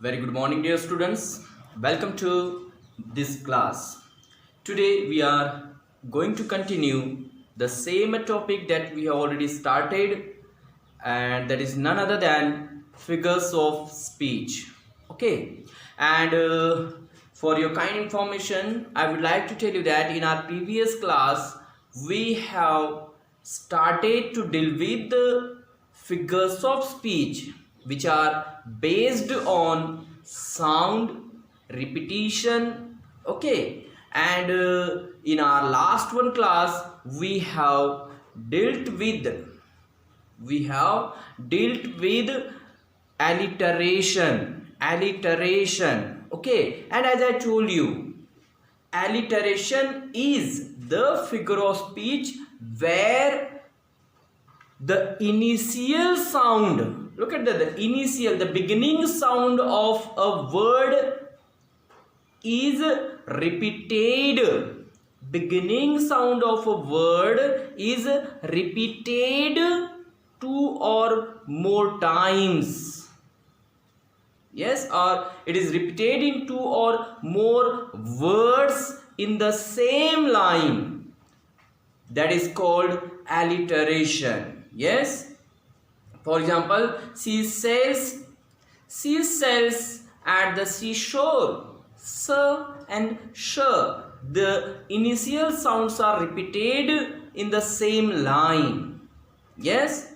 Very good morning, dear students. Welcome to this class. Today we are going to continue the same topic that we have already started, and that is none other than figures of speech. Okay, and for your kind information, I would like to tell you that in our previous class we have started to deal with the figures of speech which are based on sound repetition. Okay, and in our last one class we have dealt with alliteration. Okay, and as I told you, alliteration is the figure of speech where the initial sound, look at the beginning sound of a word is repeated. Beginning sound of a word is repeated two or more times. Yes, or it is repeated in two or more words in the same line. That is called alliteration. Yes, for example, she sails at the seashore. S and sh, the initial sounds are repeated in the same line. Yes,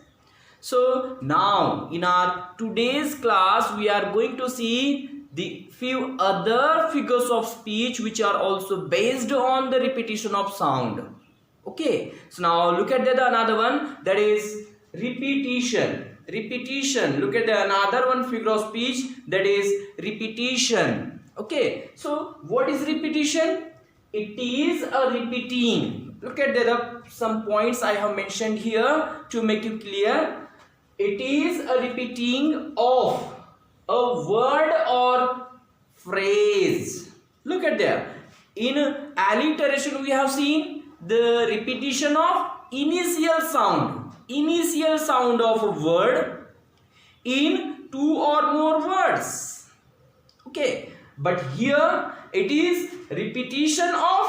so now in our today's class we are going to see the few other figures of speech which are also based on the repetition of sound. Okay, so now look at the another one, that is repetition. Look at the another one figure of speech, that is repetition. Okay, so what is repetition? It is a repeating. Look at some points I have mentioned here to make you clear. It is a repeating of a word or phrase. Look at there. In alliteration we have seen the repetition of initial sound of a word in two or more words. Okay, but here it is repetition of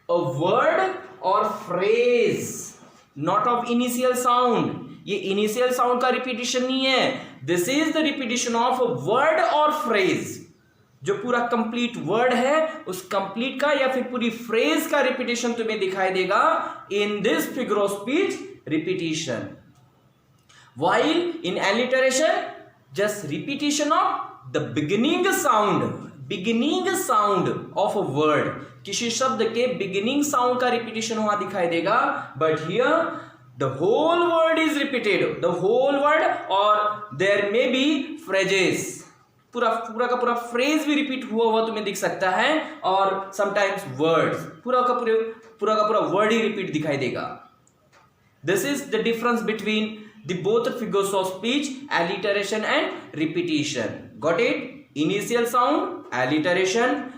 a word or phrase, not of initial sound. ये initial sound का repetition नहीं है. This is the repetition of a word or phrase. जो पूरा complete word है उस complete का या फिर पूरी फ्रेज का रिपीटेशन तुम्हें दिखाई देगा in this figure of speech repetition. while in alliteration just repetition of the beginning sound of a word. किसी शब्द के beginning sound का रिपीटेशन वहां दिखाई देगा, but here the whole word is repeated, the whole word, or there may be phrases. पूरा का पूरा फ्रेज भी रिपीट हुआ तुम्हें दिख सकता है, और समटाइम्स वर्ड्स पूरा का पूरा वर्ड ही रिपीट दिखाई देगा. This is the difference between the both figures of speech, alliteration and repetition. Got it? Initial sound, alliteration,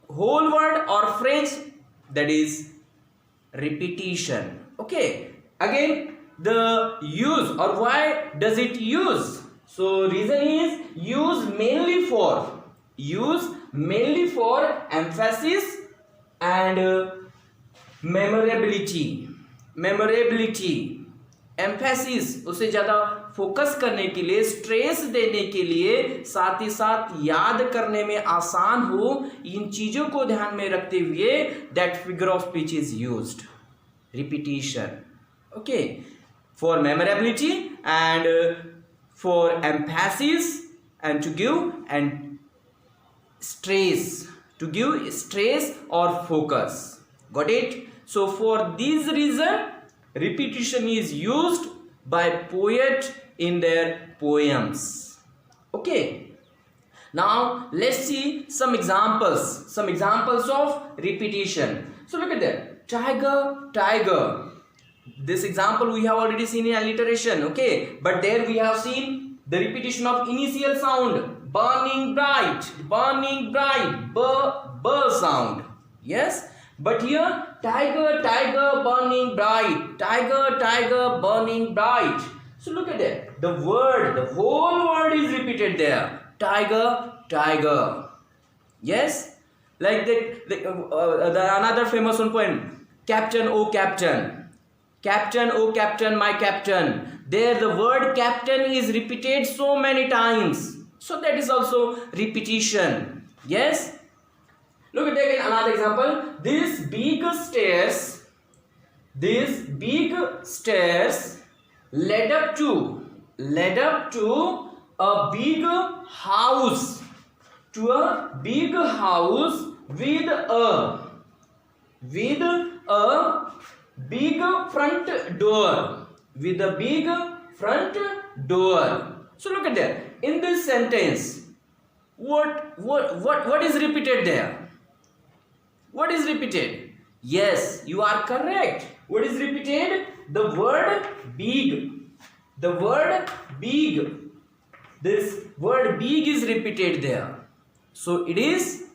whole word or phrase, that is repetition. Okay, again the use, or why does it use? So reason is use mainly for emphasis and memorability. emphasis उसे ज़्यादा focus करने के लिए, stress देने के लिए, साथ ही साथ याद करने में आसान हो, इन चीज़ों को ध्यान में रखते हुए that figure of speech is used. Repetition. Okay, for memorability and for emphasis, and to give stress or focus. Got it? So for this reason repetition is used by poet in their poems. Okay, now let's see some examples of repetition. So look at that, tiger. This example we have already seen in alliteration. Okay, but there we have seen the repetition of initial sound, burning bright, b sound. Yes, but here tiger burning bright, tiger burning bright. So look at that, the whole word is repeated there. Tiger, tiger. Yes, like the another famous one poem, Captain, oh Captain, Captain, oh Captain, my Captain. There the word captain is repeated so many times, so that is also repetition. Yes. Look at again another example. These big stairs led up to a big house, with a big front door. So look at that. In this sentence, what is repeated there? What is repeated? Yes, you are correct. What is repeated? The word big. The word big. This word big is repeated there. So it is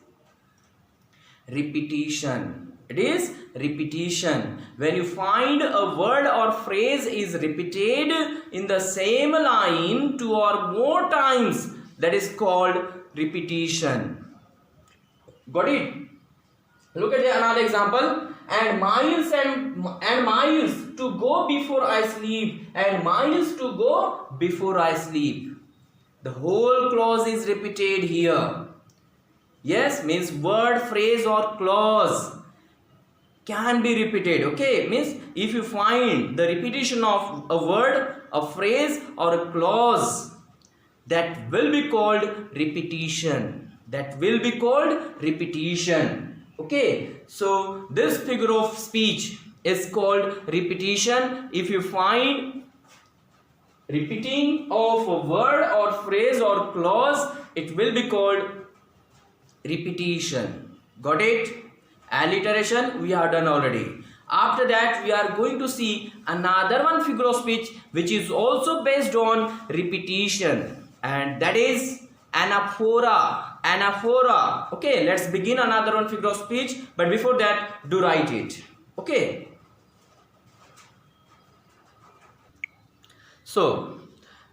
repetition. It is repetition. When you find a word or phrase is repeated in the same line 2 or more times, that is called repetition. Got it? Look at another example. And miles to go before I sleep. And miles to go before I sleep. The whole clause is repeated here. Yes, means word, phrase or clause can be repeated. Okay, means if you find the repetition of a word, a phrase or a clause, that will be called repetition. That will be called repetition. Okay, so this figure of speech is called repetition. If you find repeating of a word or phrase or clause, it will be called repetition. Got it? Alliteration we have done already. After that we are going to see another one figure of speech which is also based on repetition, and that is anaphora. Anaphora. Okay, let's begin another one figure of speech, but before that do write it. Okay, so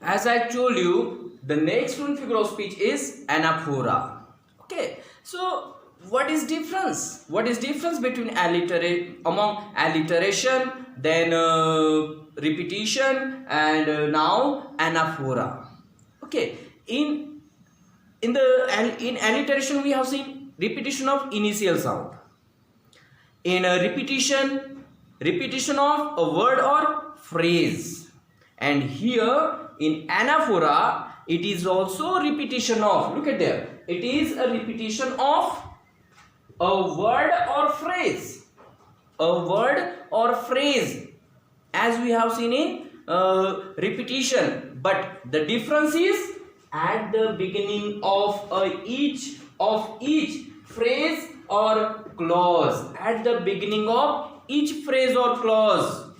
as I told you, the next one figure of speech is anaphora. Okay, so what is difference? What is difference between among alliteration, then repetition, and now anaphora? Okay, in alliteration we have seen repetition of initial sound. In a repetition of a word or phrase, and here in anaphora it is also repetition of, look at there, it is a repetition of a word or phrase. A word or phrase, as we have seen in repetition, but the difference is at the beginning of each phrase or clause. At the beginning of each phrase or clause.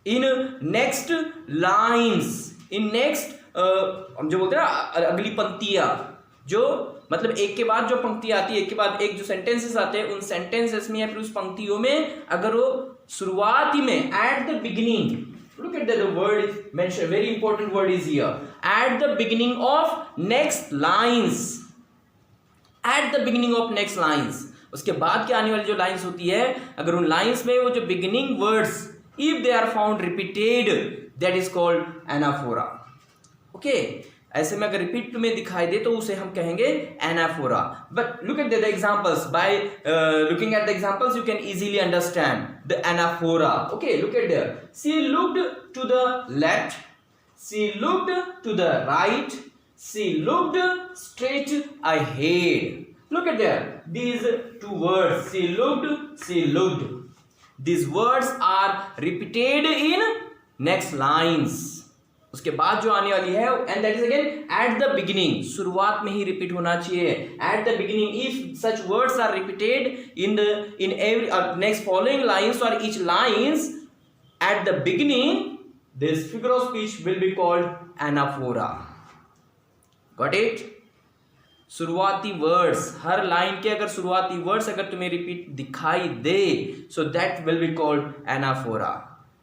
In next lines, in next हम जो बोलते हैं ना अगली पंक्तियां, जो मतलब एक के बाद जो पंक्ति आती है, एक के बाद एक जो सेंटेंसेस आते हैं, उन सेंटेंसेस में या फिर उस पंक्तियों में अगर वो शुरुआती में at the beginning, look at the word is mentioned, very important word is here, at the beginning of next lines. At the beginning of next lines, उसके बाद के आने वाली जो लाइंस होती है, अगर उन लाइंस में वो जो beginning words if they are found repeated, that is called anaphora. Okay, ऐसे में अगर रिपीट में दिखाई दे तो उसे हम कहेंगे anaphora. But look at the examples. By looking at the examples you can easily understand the anaphora. Okay, look at there. She looked to the left, she looked to the right, she looked straight ahead. Look at there, these two words, she looked, she looked. These words are repeated in next lines. उसके बाद जो आने वाली है, and that is again at the beginning, शुरुआत में ही repeat होना चाहिए. At the beginning, if such words are repeated in every next following lines or each lines at the beginning, this figure of speech will be called anaphora. Got it? शुरुआती words, हर line के अगर शुरुआती words अगर तुम्हें repeat दिखाई दे, so that will be called anaphora.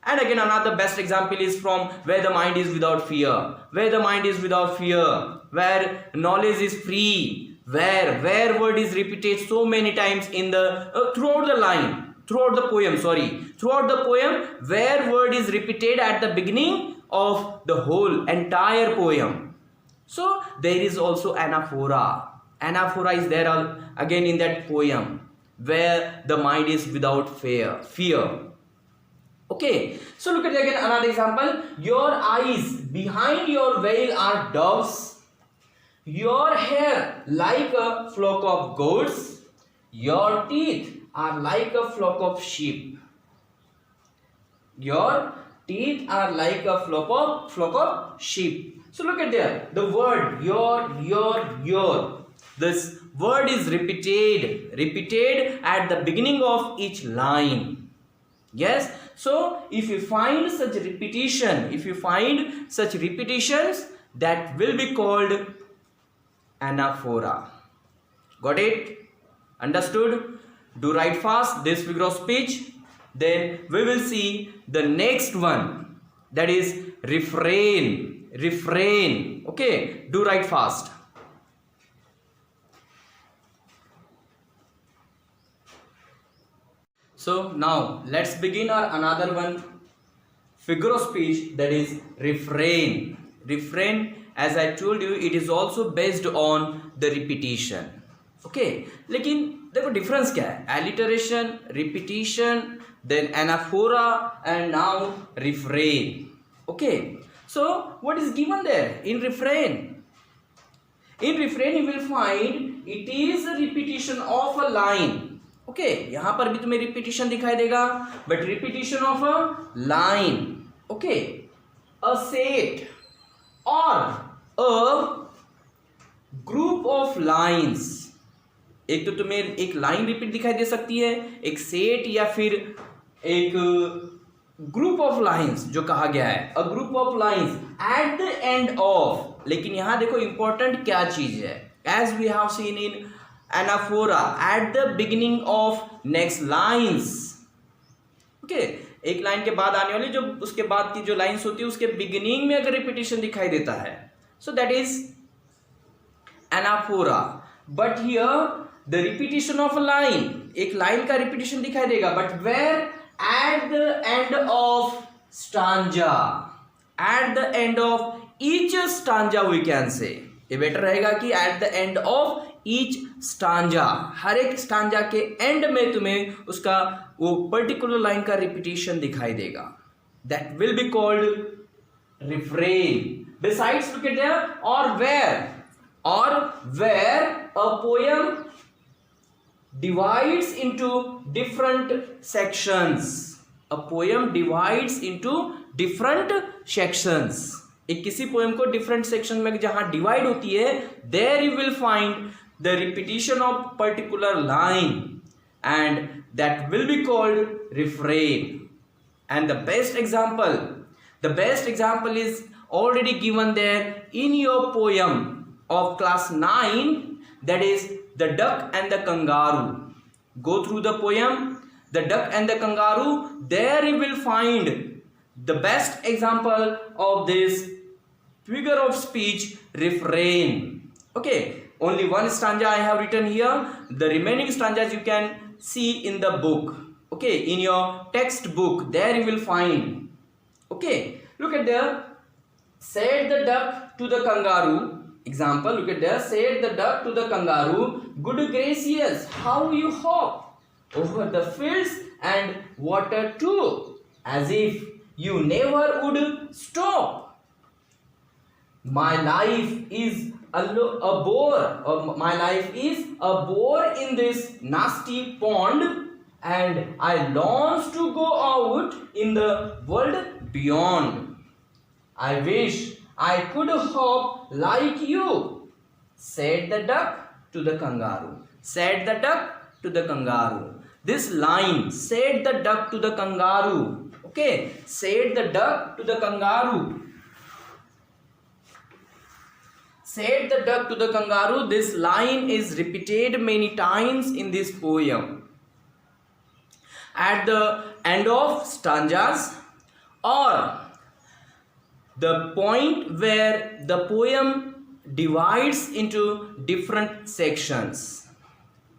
And again, another best example is from where the mind is without fear. Where the mind is without fear, where knowledge is free, where word is repeated so many times in the throughout the line, throughout the poem, where word is repeated at the beginning of the whole entire poem. So there is also anaphora. Anaphora is there again in that poem where the mind is without fear. Okay, so look at again another example. Your eyes behind your veil are doves. Your hair like a flock of goats. Your teeth are like a flock of sheep. Your teeth are like a flock of sheep. So look at there. The word your. This word is repeated at the beginning of each line. Yes. So if you find such repetitions, that will be called anaphora. Got it? Understood? Do write fast this figure of speech. Then we will see the next one, that is refrain. Okay, do write fast. So now let's begin our another one figure of speech, that is refrain. Refrain, as I told you, it is also based on the repetition. Okay, लेकिन देखो difference क्या है? Alliteration, repetition, then anaphora, and now refrain. Okay, so what is given there in refrain? In refrain you will find it is a repetition of a line. Okay, यहां पर भी तुम्हें repetition दिखाई देगा, but repetition of a line. Okay, a set और अ group of lines. एक तो तुम्हें एक लाइन रिपीट दिखाई दे सकती है, एक सेट या फिर एक ग्रुप ऑफ लाइंस जो कहा गया है, a group of lines at the end of. लेकिन यहां देखो इंपॉर्टेंट क्या चीज है, as we have seen in anaphora, at the beginning of next lines. Okay, एक लाइन के बाद आने वाली जो उसके बाद की जो लाइंस होती है उसके बिगिनिंग में अगर रिपीटिशन दिखाई देता है, so that is anaphora. But here the repetition of a line, एक लाइन का रिपीटिशन दिखाई देगा, but where? At the end of stanza, at the end of each stanza we can say. ये बेटर रहेगा कि at the end of each stanza, हर एक stanza के and में तुम्हें उसका वो पर्टिकुलर लाइन का रिपीटिशन दिखाई देगा. That will be called refrain. Besides, look at there, or where a poem divides into different sections. A poem divides into different sections. एक किसी पोएम को डिफरेंट सेक्शन में जहां डिवाइड होती है, there you will find the repetition of particular line, and that will be called refrain. And the best example is already given there in your poem of class 9, that is the duck and the kangaroo. Go through the poem, the duck and the kangaroo. There you will find the best example of this figure of speech, refrain. Okay, only one stanza I have written here. The remaining stanzas you can see in the book. Okay, in your textbook, there you will find. Okay, look at there. Said the duck to the kangaroo. Example, look at there. Said the duck to the kangaroo, good gracious, how you hop over the fields and water too, as if you never would stop. My life is a bore. My life is a bore in this nasty pond, and I long to go out in the world beyond. I wish I could hop like you, said the duck to the kangaroo. Said the duck to the kangaroo. This line, said the duck to the kangaroo. Okay, said the duck to the kangaroo. Said the duck to the kangaroo. This line is repeated many times in this poem. At the end of stanzas, or the point where the poem divides into different sections.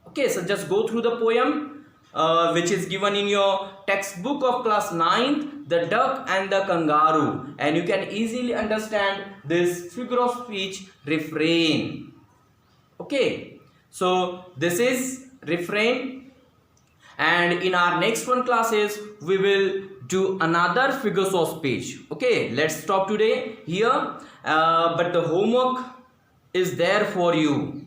Okay, so just go through the poem which is given in your textbook of class 9th, The Duck and the Kangaroo, and you can easily understand this figure of speech refrain. Okay, so this is refrain, and in our next one classes we will do another figures of speech. Okay, let's stop today here, but the homework is there for you,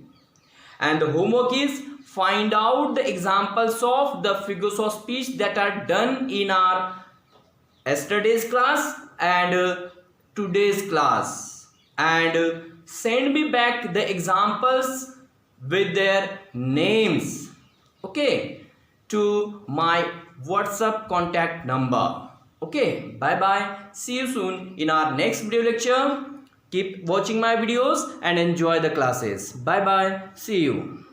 and the homework is find out the examples of the figures of speech that are done in our yesterday's class and today's class, and send me back the examples with their names, okay, to my WhatsApp contact number. Okay, bye bye, see you soon in our next video lecture. Keep watching my videos and enjoy the classes. Bye bye, see you.